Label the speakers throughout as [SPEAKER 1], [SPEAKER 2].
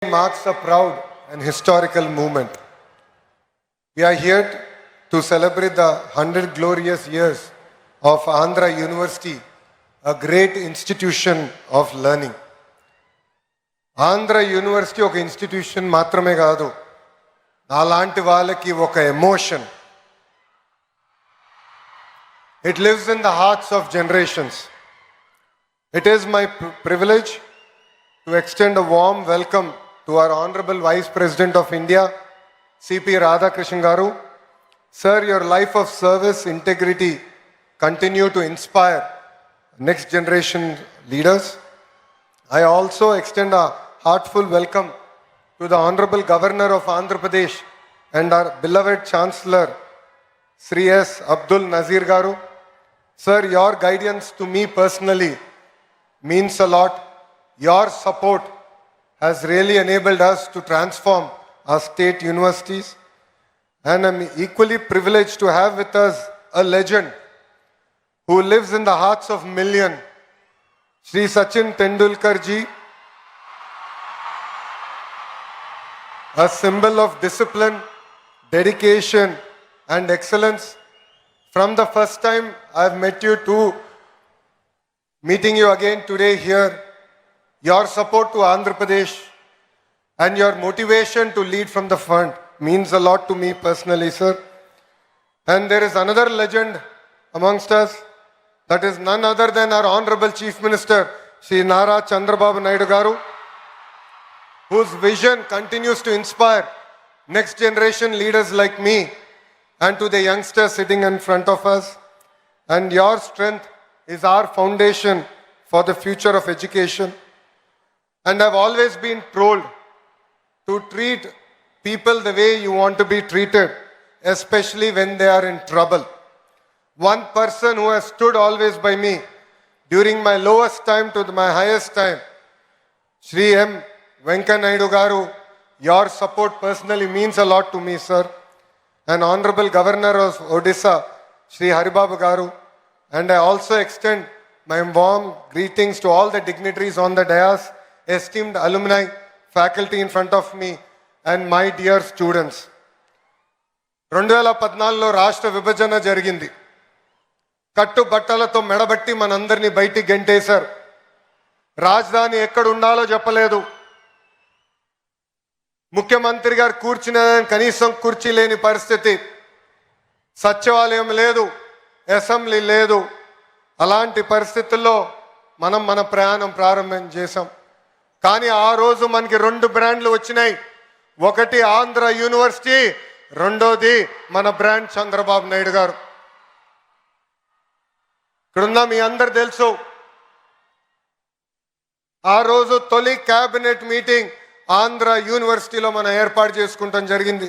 [SPEAKER 1] marks a proud and historical moment. We are here to celebrate the 100 glorious years of Andhra University, a great institution of learning. Andhra University ఒక institution మాత్రమే కాదు, అలాంటి వాళ్ళకి ఒక emotion. It lives in the hearts of generations. It is my privilege to extend a warm welcome to our Honorable Vice President of India, C.P. Radhakrishnan Garu. Sir, your life of service, integrity continue to inspire next generation leaders. I also extend a heartful welcome to the Honorable Governor of Andhra Pradesh and our beloved Chancellor, Sri S. Abdul Nazir Garu. Sir, your guidance to me personally means a lot. Your support has really enabled us to transform our state universities. And I'm equally privileged to have with us a legend who lives in the hearts of millions, Sri Sachin Tendulkar ji, a symbol of discipline, dedication and excellence. From the first time I've met you to meeting you again today here, your support to Andhra Pradesh and your motivation to lead from the front means a lot to me personally, sir. And there is another legend amongst us, that is none other than our Honorable Chief Minister, Sri Nara Chandrababu Naidu Garu, whose vision continues to inspire next generation leaders like me and to the youngsters sitting in front of us. And your strength is our foundation for the future of education. And I've always been told to treat people the way you want to be treated, especially when they are in trouble. One person who has stood always by me during my lowest time to my highest time, Sri M. Venkaiah Naidu Garu, your support personally means a lot to me, sir. And Honorable Governor of Odisha, Sri Haribabu Garu. And I also extend my warm greetings to all the dignitaries on the dais, esteemed alumni, faculty in front of me, and my dear students. 2014లో రాష్ట్ర విభజన జరిగింది. కట్టు బట్టలతో మెడబట్టి మనందరినీ బయటికి గెంటేశారు. రాజధాని ఎక్కడ ఉండాలో చెప్పలేదు. ముఖ్యమంత్రి గారు కూర్చున్న కనీసం కుర్చీ లేని పరిస్థితి. సచివాలయం లేదు, అసెంబ్లీ లేదు. అలాంటి పరిస్థితుల్లో మనం మన ప్రయాణం ప్రారంభం చేశాం. కానీ ఆ రోజు మనకి 2 బ్రాండ్లు వచ్చినాయి. ఒకటి ఆంధ్ర యూనివర్సిటీ, రెండోది మన బ్రాండ్ చంద్రబాబు నాయుడు గారు. ఇక్కడున్న మీ అందరు తెలుసు, ఆ రోజు తొలి క్యాబినెట్ మీటింగ్ ఆంధ్ర యూనివర్సిటీలో మనం ఏర్పాటు చేసుకుంటాం జరిగింది.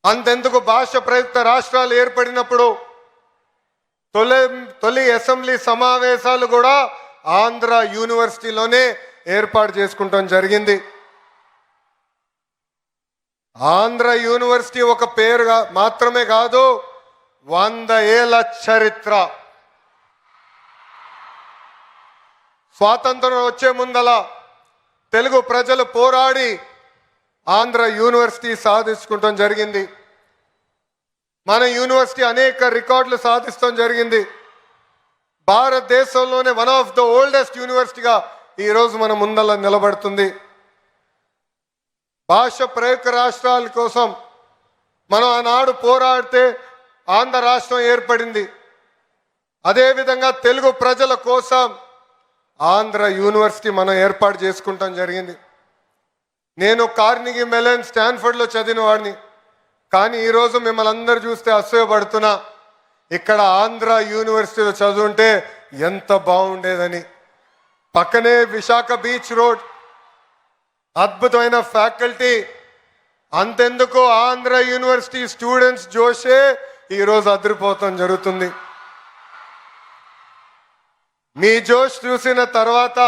[SPEAKER 1] అంతెందుకు భాష ప్రయుక్త రాష్ట్రాలు ఏర్పడినప్పుడు తొలి అసెంబ్లీ సమావేశాలు కూడా ఆంధ్ర యూనివర్సిటీలోనే ఏర్పాటు చేసుకుంటాం జరిగింది. ఆంధ్ర యూనివర్సిటీ ఒక పేరు మాత్రమే కాదు, 100 ఏళ్ల చరిత్ర. స్వాతంత్రం వచ్చే ముందల తెలుగు ప్రజలు పోరాడి ఆంధ్ర యూనివర్సిటీ సాధించుకుంటాం జరిగింది. మన యూనివర్సిటీ అనేక రికార్డులు సాధిస్తాం జరిగింది. భారతదేశంలోనే వన్ ఆఫ్ ద ఓల్డెస్ట్ యూనివర్సిటీగా ఈరోజు మన ముందల నిలబడుతుంది. భాష ప్రయుక్త రాష్ట్రాల కోసం మనం ఆనాడు పోరాడితే ఆంధ్ర రాష్ట్రం ఏర్పడింది. అదేవిధంగా తెలుగు ప్రజల కోసం ఆంధ్ర యూనివర్సిటీ మనం ఏర్పాటు చేసుకుంటాం జరిగింది. నేను కార్నిగీ మెలన్ స్టాన్ఫర్డ్లో చదివిన వాడిని. కానీ ఈరోజు మిమ్మల్ని అందరూ చూస్తే అసూయపడుతున్నా, ఇక్కడ ఆంధ్ర యూనివర్సిటీలో చదువుంటే ఎంత బాగుండేదని. పక్కనే విశాఖ బీచ్ రోడ్, అద్భుతమైన ఫ్యాకల్టీ. అంతెందుకు ఆంధ్ర యూనివర్సిటీ స్టూడెంట్స్ జోషే ఈరోజు అదిరిపోతాం జరుగుతుంది. మీ జోష్ చూసిన తర్వాత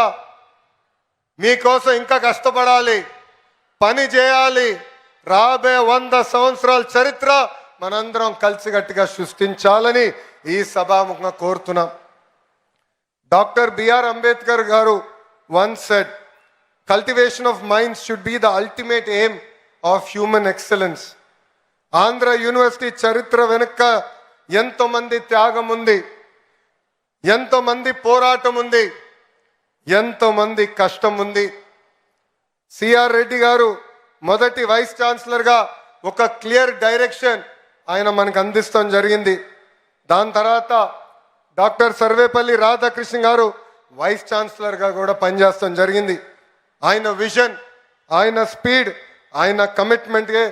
[SPEAKER 1] మీకోసం ఇంకా కష్టపడాలి, పని చేయాలి. రాబోయే 100 సంవత్సరాల చరిత్ర మనందరం కలిసికట్టుగా సృష్టించాలని ఈ సభాముఖంగా కోరుతున్నాం. డాక్టర్ బిఆర్ అంబేద్కర్ గారు once said, Cultivation of minds should be the ultimate aim of human excellence. Andhra university చరిత్ర వెనుక ఎంతో మంది త్యాగం ఉంది, ఎంతో మంది పోరాటం ఉంది, ఎంతో మంది కష్టం ఉంది. సిఆర్ రెడ్డి గారు మొదటి వైస్ ఛాన్సలర్గా ఒక క్లియర్ డైరెక్షన్ ఆయన మనకు అందిస్తాం జరిగింది. దాని తర్వాత డాక్టర్ సర్వేపల్లి రాధాకృష్ణ గారు వైస్ ఛాన్సలర్గా కూడా పనిచేస్తాం జరిగింది. ఆయన విజన్, ఆయన స్పీడ్, ఆయన కమిట్మెంట్గా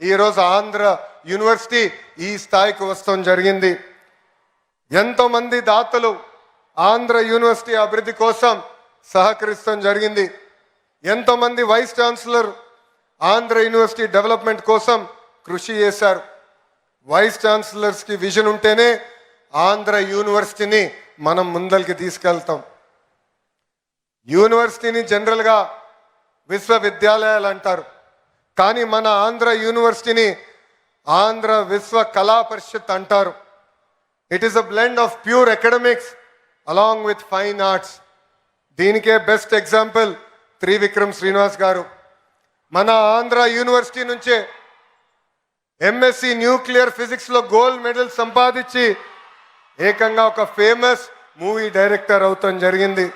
[SPEAKER 1] ఈరోజు ఆంధ్ర యూనివర్సిటీ ఈ స్థాయికి వస్తాం జరిగింది. ఎంతోమంది దాతలు ఆంధ్ర యూనివర్సిటీ అభివృద్ధి కోసం సహకరిస్తాం జరిగింది. ఎంతోమంది vice chancellor Andhra university development కోసం కృషి చేశారు. వైస్ ఛాన్సలర్స్కి విజన్ ఉంటేనే ఆంధ్ర యూనివర్సిటీని మనం ముందరికి తీసుకెళ్తాం. యూనివర్సిటీని జనరల్గా విశ్వవిద్యాలయాలు అంటారు, కానీ మన ఆంధ్ర యూనివర్సిటీని ఆంధ్ర విశ్వ కళా పరిషత్ అంటారు. It is a blend of pure academics along with fine arts. దీనికే బెస్ట్ ఎగ్జాంపుల్ త్రివిక్రమ్ శ్రీనివాస్ గారు. మన ఆంధ్ర యూనివర్సిటీ నుంచే ఎంఎస్సి న్యూక్లియర్ ఫిజిక్స్లో గోల్డ్ మెడల్ సంపాదించి ఏకంగా ఒక ఫేమస్ మూవీ డైరెక్టర్ అవుతాం జరిగింది.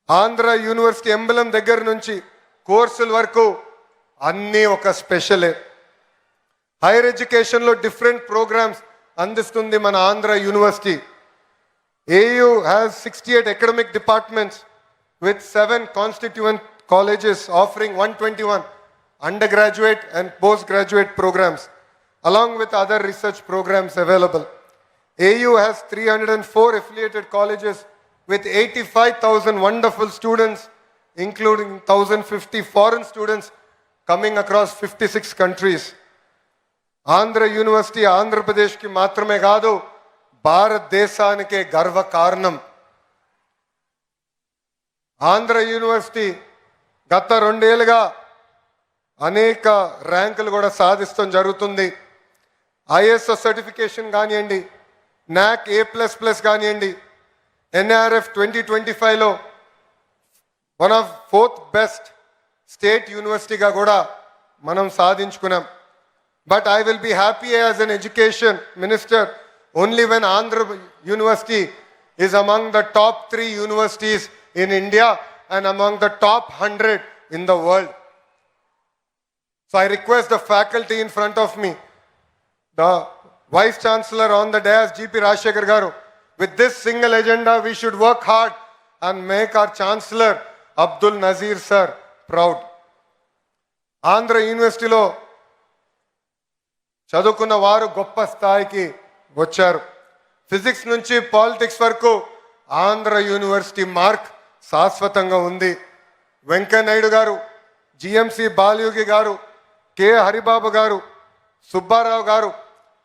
[SPEAKER 1] ఆంధ్ర యూనివర్సిటీ ఎంబలం దగ్గర నుంచి కోర్సుల వరకు అన్నీ ఒక స్పెషలే. హైయర్ ఎడ్యుకేషన్లో డిఫరెంట్ ప్రోగ్రామ్స్ అందిస్తుంది మన Andhra university. AU has 68 academic departments with 7 constituent colleges offering 121 undergraduate and postgraduate programs along with other research programs available. AU has 304 affiliated colleges with 85,000 wonderful students, including 1,050 foreign students coming across 56 countries. Andhra university ఆంధ్రప్రదేశ్కి మాత్రమే కాదు, భారతదేశానికే గర్వ కారణం. Andhra university గత 2 ఏళ్ళుగా అనేక ర్యాంకులు కూడా సాధిస్తాం జరుగుతుంది. ISO సర్టిఫికేషన్ కానివ్వండి, NAC A++ కానివ్వండి, NRF 2025లో one of 4th best state యూనివర్సిటీగా కూడా మనం సాధించుకున్నాం. But I will be happy as an education minister only when Andhra University is among the top 3 universities in India and among the top 100 in the world. So I request the faculty in front of me, the Vice Chancellor on the dais, GP Rajshekhar Garu, with this single agenda we should work hard and make our Chancellor Abdul Nazir sir proud. Andhra University lo చదువుకున్న వారు గొప్ప స్థాయికి వచ్చారు. Physics నుంచి politics వరకు Andhra university mark శాశ్వతంగా ఉంది. వెంకయ్యనాయుడు గారు, GMC బాలయోగి గారు, K హరిబాబు గారు, సుబ్బారావు గారు,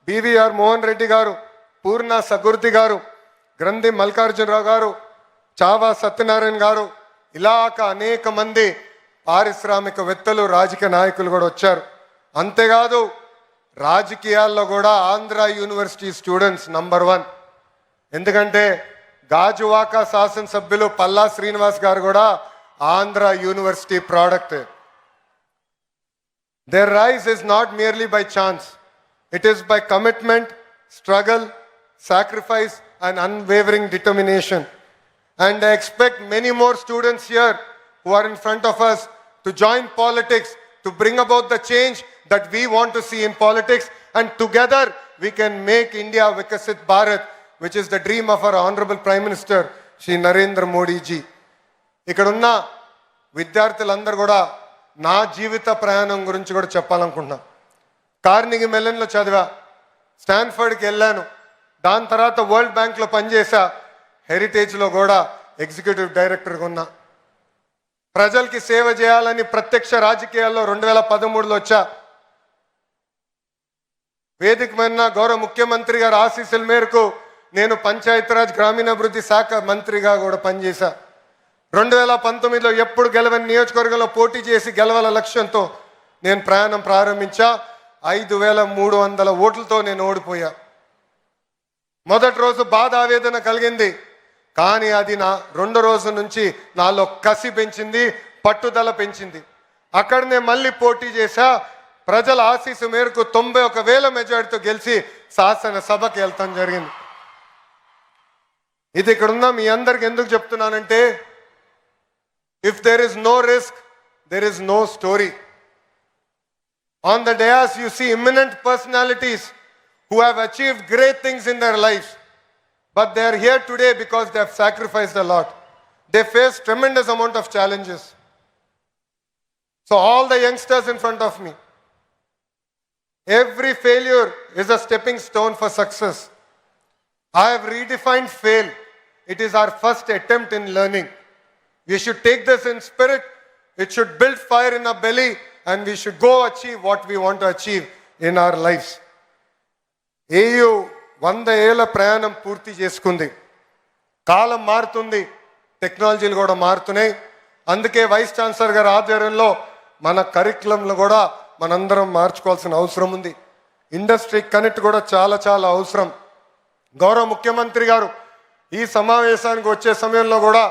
[SPEAKER 1] BVR మోహన్ రెడ్డి గారు, పూర్ణ సగుర్తి గారు, గ్రంథి మల్లికార్జునరావు గారు, చావా సత్యనారాయణ గారు, ఇలాక అనేక మంది పారిశ్రామికవేత్తలు, రాజకీయ నాయకులు కూడా వచ్చారు. అంతేకాదు రాజకీయాల్లో కూడా ఆంధ్ర యూనివర్సిటీ స్టూడెంట్స్ నంబర్ 1. ఎందుకంటే గాజువాక శాసనసభ్యులు పల్లా శ్రీనివాస్ గారు కూడా Andhra university product. Their rise is not merely by chance. It is by commitment, struggle, sacrifice and unwavering determination. And I expect many more students here who are in front of us to join politics, to bring about the change that we want to see in politics, and together we can make India Vikasit Bharat, which is the dream of our Honorable Prime Minister, Shri Narendra Modi ji. ఇక్కడున్న విద్యార్థులందరూ కూడా నా జీవిత ప్రయాణం గురించి కూడా చెప్పాలనుకుంటున్నా. కార్నిగి మెలన్లో చదివా, స్టాన్ఫర్డ్కి వెళ్ళాను, దాని తర్వాత వరల్డ్ బ్యాంక్లో పనిచేసా, హెరిటేజ్లో కూడా ఎగ్జిక్యూటివ్ డైరెక్టర్గా ఉన్నా. ప్రజలకి సేవ చేయాలని ప్రత్యక్ష రాజకీయాల్లో 2013లో వచ్చా. వేదిక మీద గౌరవ ముఖ్యమంత్రి గారు ఆశీస్సుల మేరకు నేను పంచాయతీరాజ్ గ్రామీణాభివృద్ధి శాఖ మంత్రిగా కూడా పనిచేశా. 2019లో ఎప్పుడు గెలవని నియోజకవర్గంలో పోటీ చేసి గెలవాల లక్ష్యంతో నేను ప్రయాణం ప్రారంభించా. 5300 ఓట్లతో నేను ఓడిపోయా. మొదటి రోజు బాధ ఆవేదన కలిగింది, కానీ అది నా 2వ రోజు నుంచి నాలో కసి పెంచింది, పట్టుదల పెంచింది. అక్కడనే మళ్ళీ పోటీ చేశా, ప్రజల ఆశీస్సు మేరకు 91,000 మెజార్టీతో గెలిచి శాసనసభకి వెళ్తాం జరిగింది. ఇది ఇక్కడ ఉన్న మీ అందరికి ఎందుకు చెప్తున్నానంటే, if there is no risk there is no story. On the dais you see eminent personalities who have achieved great things in their lives, but they are here today because they have sacrificed a lot. They face tremendous amount of challenges. So all the youngsters in front of me, every failure is a stepping stone for success. I have redefined fail. It is our first attempt in learning. We should take this in spirit. It should build fire in our belly, and we should go achieve what we want to achieve in our lives. AU 100 ఏళ్ల ప్రయాణం పూర్తి చేసుకుంది. కాలం మారుతుంది, టెక్నాలజీలు కూడా మారుతున్నాయి. అందుకే vice chancellor గారి ఆధ్వర్యంలో మన కరికులంలో కూడా మనందరం మార్చుకోవాల్సిన అవసరం ఉంది. ఇండస్ట్రీ కనెక్ట్ కూడా చాలా చాలా అవసరం. గౌరవ ముఖ్యమంత్రి గారు ఈ సమావేశానికి వచ్చే సమయంలో కూడా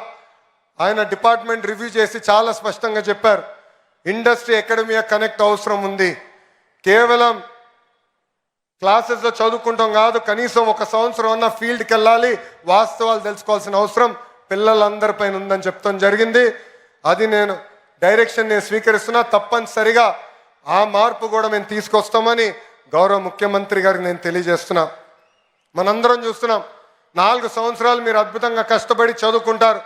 [SPEAKER 1] ఆయన డిపార్ట్మెంట్ రివ్యూ చేసి చాలా స్పష్టంగా చెప్పారు, ఇండస్ట్రీ అకాడమియా కనెక్ట్ అవసరం ఉంది. కేవలం క్లాసెస్లో చదువుకుంటాం కాదు, కనీసం ఒక సంవత్సరం అన్న ఫీల్డ్కి వెళ్ళాలి, వాస్తవాలు తెలుసుకోవాల్సిన అవసరం పిల్లలందరిపైన ఉందని చెప్తాం జరిగింది. అది నేను డైరెక్షన్ నేను స్వీకరిస్తున్నా. తప్పనిసరిగా ఆ మార్పు కూడా మేము తీసుకొస్తామని గౌరవ ముఖ్యమంత్రి గారికి నేను తెలియజేస్తున్నా. మనందరం చూస్తున్నాం, 4 సంవత్సరాలు మీరు అద్భుతంగా కష్టపడి చదువుకుంటారు,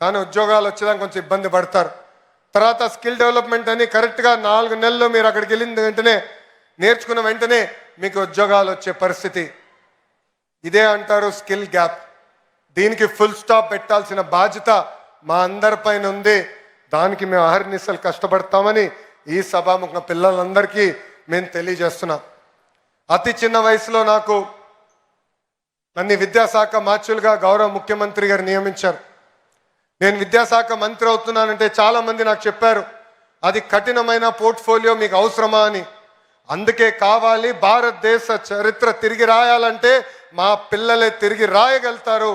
[SPEAKER 1] కానీ ఉద్యోగాలు వచ్చేదానికి కొంచెం ఇబ్బంది పడతారు. తర్వాత స్కిల్ డెవలప్మెంట్ అని కరెక్ట్గా 4 నెలల్లో మీరు అక్కడికి వెళ్ళిన వెంటనే నేర్చుకున్న వెంటనే మీకు ఉద్యోగాలు వచ్చే పరిస్థితి. ఇదే అంటారు స్కిల్ గ్యాప్. దీనికి ఫుల్ స్టాప్ పెట్టాల్సిన బాధ్యత మా అందరిపైన ఉంది. దానికి మేము అహర్నిశలు కష్టపడతామని ఈ సభాముఖ పిల్లలందరికీ మేము తెలియజేస్తున్నాం. అతి చిన్న వయసులో నన్ను విద్యాశాఖ మార్చులుగా గౌరవ ముఖ్యమంత్రి గారు నియమించారు. నేను విద్యాశాఖ మంత్రి అవుతున్నానంటే చాలామంది నాకు చెప్పారు, అది కఠినమైన పోర్ట్ఫోలియో మీకు అవసరమా అని. అందుకే కావాలి, భారతదేశ చరిత్ర తిరిగి రాయాలంటే మా పిల్లలే తిరిగి రాయగలుగుతారు.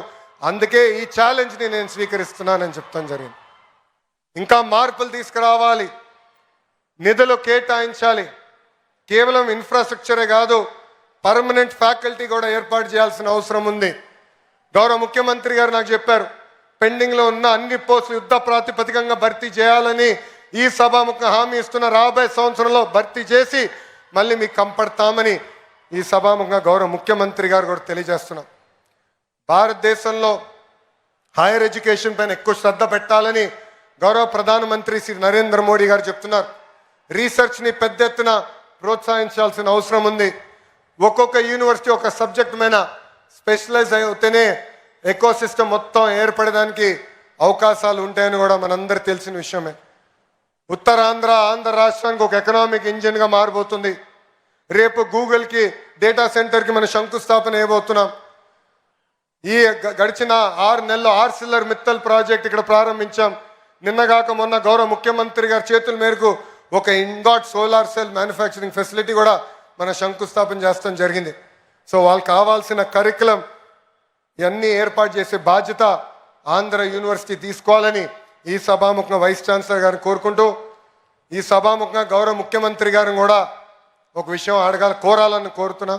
[SPEAKER 1] అందుకే ఈ ఛాలెంజ్ని నేను స్వీకరిస్తున్నానని చెప్తాను జరిగింది. ఇంకా మార్పులు తీసుకురావాలి, నిధులు కేటాయించాలి. కేవలం ఇన్ఫ్రాస్ట్రక్చరే కాదు, పర్మనెంట్ ఫ్యాకల్టీ కూడా ఏర్పాటు చేయాల్సిన అవసరం ఉంది. గౌరవ ముఖ్యమంత్రి గారు నాకు చెప్పారు, పెండింగ్లో ఉన్న అన్ని పోస్టులు యుద్ధ ప్రాతిపదికంగా భర్తీ చేయాలని ఈ సభాముఖ హామీ ఇస్తున్న. రాబోయే సంవత్సరంలో భర్తీ చేసి మళ్ళీ మీకు కంపడతామని ఈ సభాముఖంగా గౌరవ ముఖ్యమంత్రి గారు కూడా తెలియజేస్తున్నాం. భారతదేశంలో హైయర్ ఎడ్యుకేషన్ పైన ఎక్కువ శ్రద్ధ పెట్టాలని గౌరవ ప్రధానమంత్రి శ్రీ నరేంద్ర మోడీ గారు చెప్తున్నారు. రీసెర్చ్ని పెద్ద ఎత్తున ప్రోత్సహించాల్సిన అవసరం ఉంది. ఒక్కొక్క యూనివర్సిటీ ఒక సబ్జెక్ట్ మీద స్పెషలైజ్ అయితేనే ఎకో సిస్టమ్ మొత్తం ఏర్పడడానికి అవకాశాలు ఉంటాయని కూడా మనందరికీ తెలిసిన విషయమే. ఉత్తరాంధ్ర ఆంధ్ర రాష్ట్రానికి ఒక ఎకనామిక్ ఇంజిన్గా మారబోతుంది. రేపు గూగుల్కి డేటా సెంటర్కి మనం శంకుస్థాపన వేయబోతున్నాం. ఈ గడిచిన 6 నెలల్లో ఆర్సిల్లర్ మిత్తల్ ప్రాజెక్ట్ ఇక్కడ ప్రారంభించాం. నిన్నగాక మొన్న గౌరవ ముఖ్యమంత్రి గారి చేతుల మేరకు ఒక ఇంగాట్ సోలార్ సెల్ మ్యానుఫ్యాక్చరింగ్ ఫెసిలిటీ కూడా మన శంకుస్థాపన చేస్తాం జరిగింది. సో వాళ్ళకి కావాల్సిన కరికులం ఇవన్నీ ఏర్పాటు చేసే బాధ్యత ఆంధ్ర యూనివర్సిటీ తీసుకోవాలని ఈ సభాముఖంగా వైస్ ఛాన్సలర్ గారిని కోరుకుంటూ, ఈ సభాముఖంగా గౌరవ ముఖ్యమంత్రి గారిని కూడా ఒక విషయం కోరాలని కోరుతున్నా,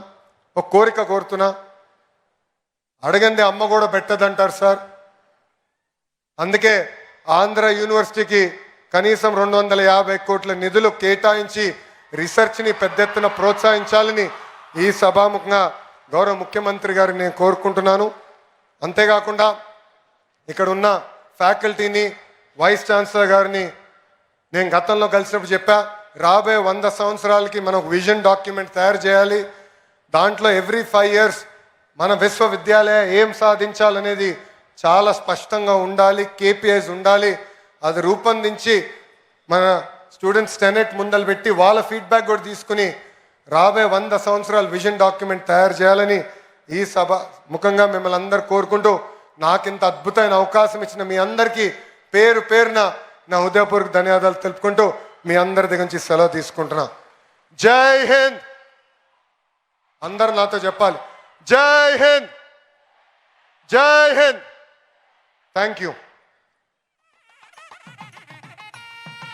[SPEAKER 1] ఒక కోరిక కోరుతున్నా. అడగంది అమ్మ కూడా పెట్టదంటారు సార్. అందుకే ఆంధ్ర యూనివర్సిటీకి కనీసం 250 కోట్ల నిధులు కేటాయించి రీసెర్చ్ని పెద్ద ఎత్తున ప్రోత్సహించాలని ఈ సభాముఖంగా గౌరవ ముఖ్యమంత్రి గారిని నేను కోరుకుంటున్నాను. అంతేకాకుండా ఇక్కడ ఉన్న ఫ్యాకల్టీని, వైస్ ఛాన్సలర్ గారిని నేను గతంలో కలిసినప్పుడు చెప్పా, రాబోయే 100 సంవత్సరాలకి మనం ఒక విజన్ డాక్యుమెంట్ తయారు చేయాలి. దాంట్లో ఎవ్రీ 5 years మన విశ్వవిద్యాలయ ఏం సాధించాలనేది చాలా స్పష్టంగా ఉండాలి, కేపీఐస్ ఉండాలి. అది రూపొందించి మన స్టూడెంట్స్ టెనెట్ ముందలు పెట్టి వాళ్ళ ఫీడ్బ్యాక్ కూడా తీసుకుని రాబోయే 100 సంవత్సరాలు విజన్ డాక్యుమెంట్ తయారు చేయాలని ఈ సభ ముఖంగా మిమ్మల్ని అందరూ కోరుకుంటూ, నాకింత అద్భుతమైన అవకాశం ఇచ్చిన మీ అందరికీ పేరు పేరున నా హృదయపూర్వక ధన్యవాదాలు తెలుపుకుంటూ మీ అందరి దగ్గర నుంచి సెలవు తీసుకుంటున్నా. జై హింద్. అందరు నాతో చెప్పాలి, జై హింద్, జై హింద్. Thank you.